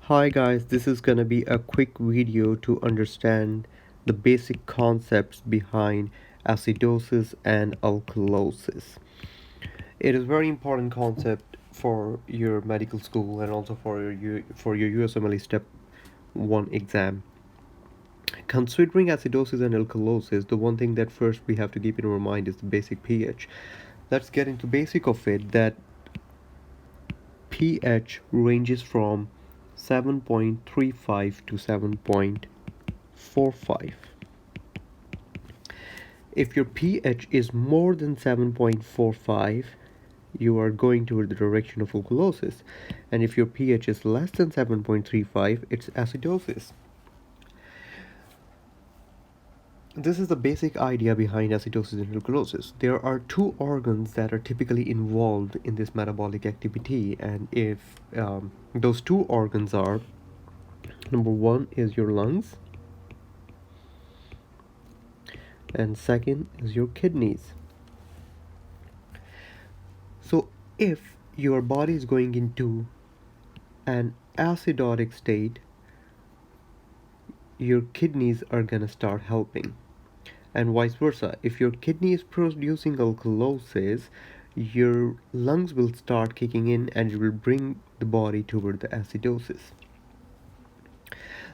Hi guys, this is gonna be a quick video to understand the basic concepts behind acidosis and alkalosis. It is a very important concept for your medical school and also for your USMLE Step 1 exam. Considering acidosis and alkalosis, the one thing that first we have to keep in our mind is the basic pH. Let's get into basic of it, that pH ranges from 7.35 to 7.45. If your pH is more than 7.45, you are going toward the direction of alkalosis, and if your pH is less than 7.35, it's acidosis. This is the basic idea behind acidosis and alkalosis. There are two organs that are typically involved in this metabolic activity, and if those two organs are, number one is your lungs, and second is your kidneys. So if your body is going into an acidotic state, your kidneys are gonna start helping, and vice versa. If your kidney is producing alkalosis, your lungs will start kicking in and it will bring the body toward the acidosis.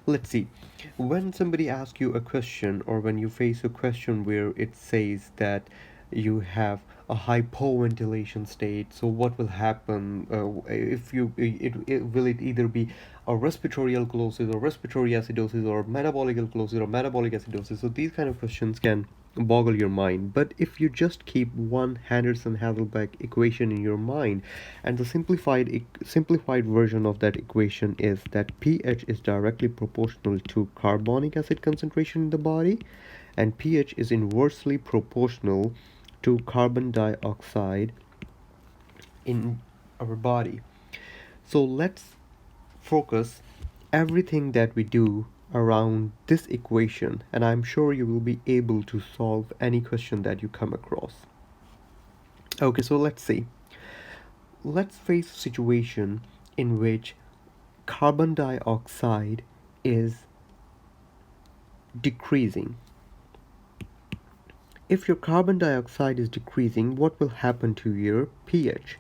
Let's see, when somebody asks you a question, or when you face a question where it says that you have a hypoventilation state, so what will happen if you will it either be a respiratory alkalosis or respiratory acidosis or metabolic alkalosis or metabolic acidosis? So these kind of questions can boggle your mind. But if you just keep one Henderson-Hasselbalch equation in your mind, and the simplified version of that equation is that pH is directly proportional to carbonic acid concentration in the body, and pH is inversely proportional to carbon dioxide in our body. So let's focus everything that we do around this equation, and I'm sure you will be able to solve any question that you come across. Okay, so let's see. Let's face a situation in which carbon dioxide is decreasing. If your carbon dioxide is decreasing, what will happen to your pH?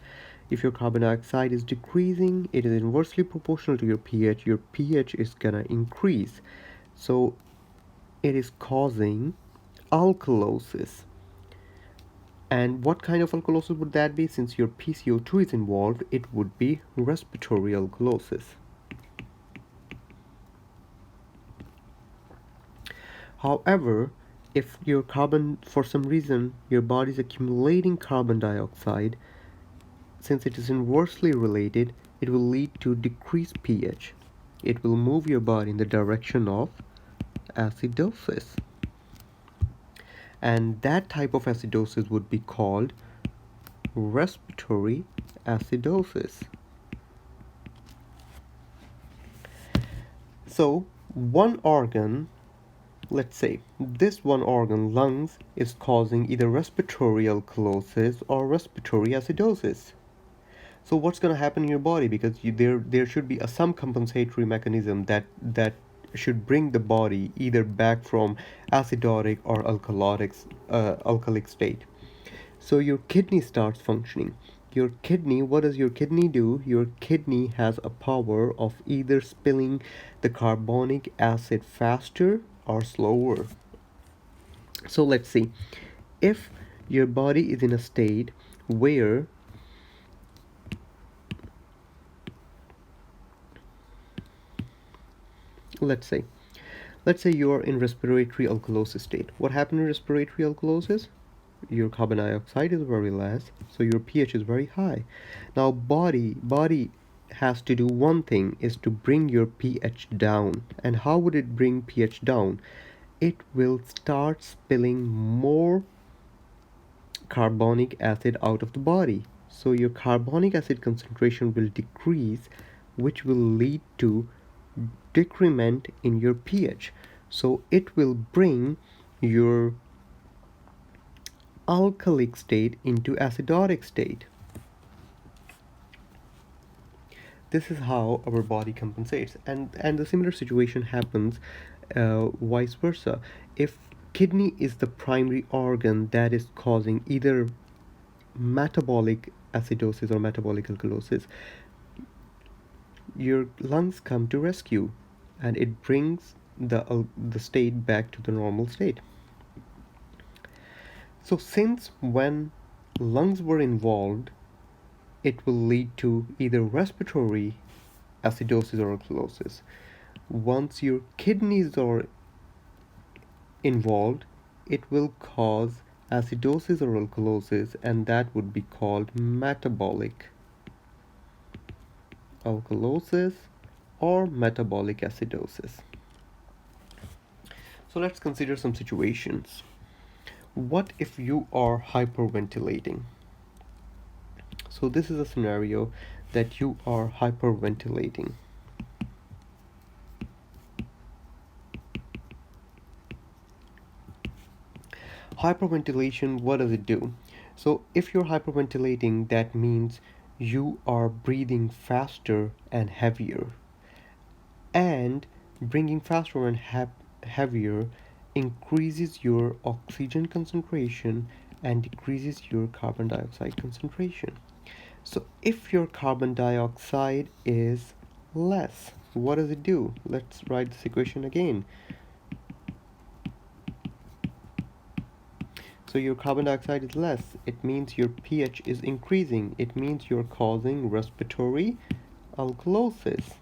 If your carbon dioxide is decreasing, it is inversely proportional to your pH. Your pH is gonna increase. So it is causing alkalosis. And what kind of alkalosis would that be? Since your PCO2 is involved, it would be respiratory alkalosis. However, if for some reason, your body is accumulating carbon dioxide, since it is inversely related, it will lead to decreased pH. It will move your body in the direction of acidosis. And that type of acidosis would be called respiratory acidosis. So, one organ, let's say this one organ, lungs, is causing either respiratory alkalosis or respiratory acidosis. So what's going to happen in your body? Because there should be some compensatory mechanism that should bring the body either back from acidotic or alkalic state. So your kidney starts functioning. Your kidney, what does your kidney do? Your kidney has a power of either spilling the carbonic acid faster or slower. So let's see. If your body is in a state where let's say you are in respiratory alkalosis state. What happened in respiratory alkalosis? Your carbon dioxide is very less, so your pH is very high. Now body has to do one thing, is to bring your pH down. And how would it bring pH down? It will start spilling more carbonic acid out of the body. So your carbonic acid concentration will decrease, which will lead to decrement in your pH. So it will bring your alkalic state into acidotic state. this is how our body compensates. And the similar situation happens vice versa. If kidney is the primary organ that is causing either metabolic acidosis or metabolic alkalosis, your lungs come to rescue, and it brings the state back to the normal state. So since when lungs were involved, it will lead to either respiratory acidosis or alkalosis. Once your kidneys are involved, it will cause acidosis or alkalosis, and that would be called metabolic alkalosis or metabolic acidosis. So let's consider some situations. What if you are hyperventilating? So this is a scenario that you are hyperventilating. Hyperventilation, what does it do? So if you're hyperventilating, that means you are breathing faster and heavier. And breathing faster and heavier increases your oxygen concentration and decreases your carbon dioxide concentration. So if your carbon dioxide is less, what does it do? Let's write this equation again. So your carbon dioxide is less. It means your pH is increasing. It means you're causing respiratory alkalosis.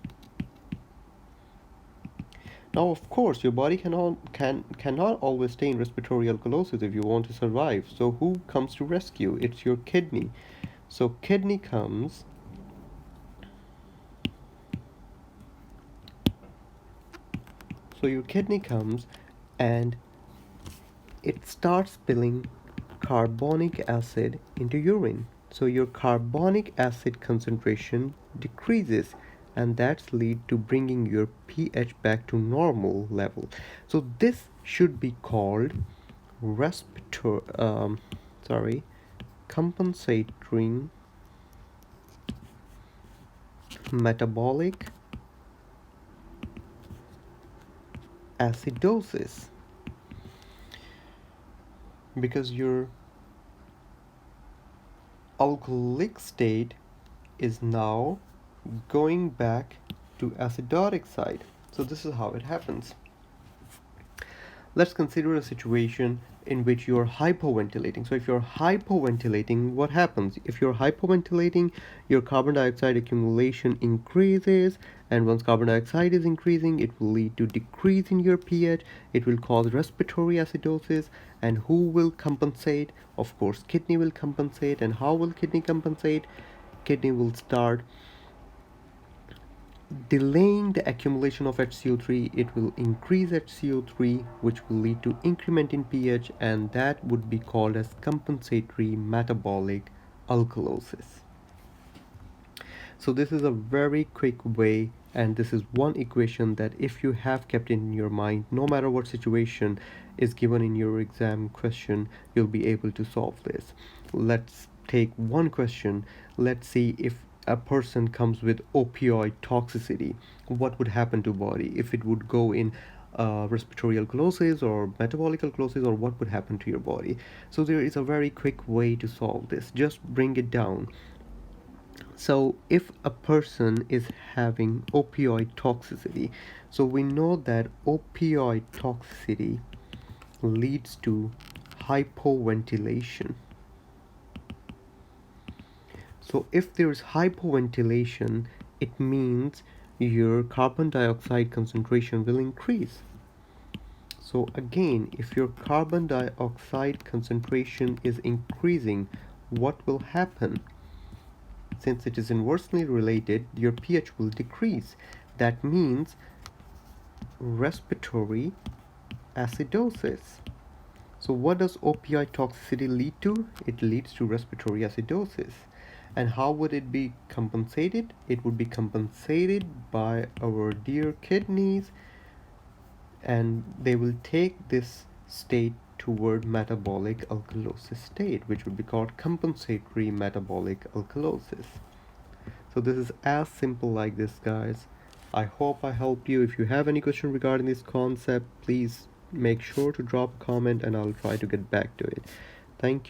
Now, of course, your body cannot always stay in respiratory alkalosis if you want to survive. So who comes to rescue? It's your kidney. So kidney comes and it starts spilling carbonic acid into urine. So your carbonic acid concentration decreases, and that's lead to bringing your pH back to normal level. So this should be called compensating metabolic acidosis, because your alcoholic state is now going back to acidotic side. So this is how it happens. Let's consider a situation in which you're hypoventilating. So if you're hypoventilating, what happens? If you're hypoventilating, your carbon dioxide accumulation increases, and once carbon dioxide is increasing, it will lead to decrease in your pH. It will cause respiratory acidosis. And who will compensate? Of course, kidney will compensate. And how will kidney compensate? Kidney will start delaying the accumulation of HCO3. It will increase HCO3, which will lead to increment in pH, and that would be called as compensatory metabolic alkalosis. So this is a very quick way, and this is one equation that if you have kept in your mind, no matter what situation is given in your exam question, you'll be able to solve this. Let's take one question. Let's see if a person comes with opioid toxicity, what would happen to body? If it would go in respiratory alkalosis or metabolic alkalosis, or what would happen to your body? So there is a very quick way to solve this. Just bring it down. So if a person is having opioid toxicity, so we know that opioid toxicity leads to hypoventilation. So if there is hypoventilation, it means your carbon dioxide concentration will increase. So again, if your carbon dioxide concentration is increasing, what will happen? Since it is inversely related, your pH will decrease. That means respiratory acidosis. So what does opioid toxicity lead to? It leads to respiratory acidosis. And how would it be compensated? It would be compensated by our dear kidneys, and they will take this state toward metabolic alkalosis state, which would be called compensatory metabolic alkalosis. So this is as simple like this, guys. I hope I helped you. If you have any question regarding this concept, please make sure to drop a comment and I'll try to get back to it. Thank you.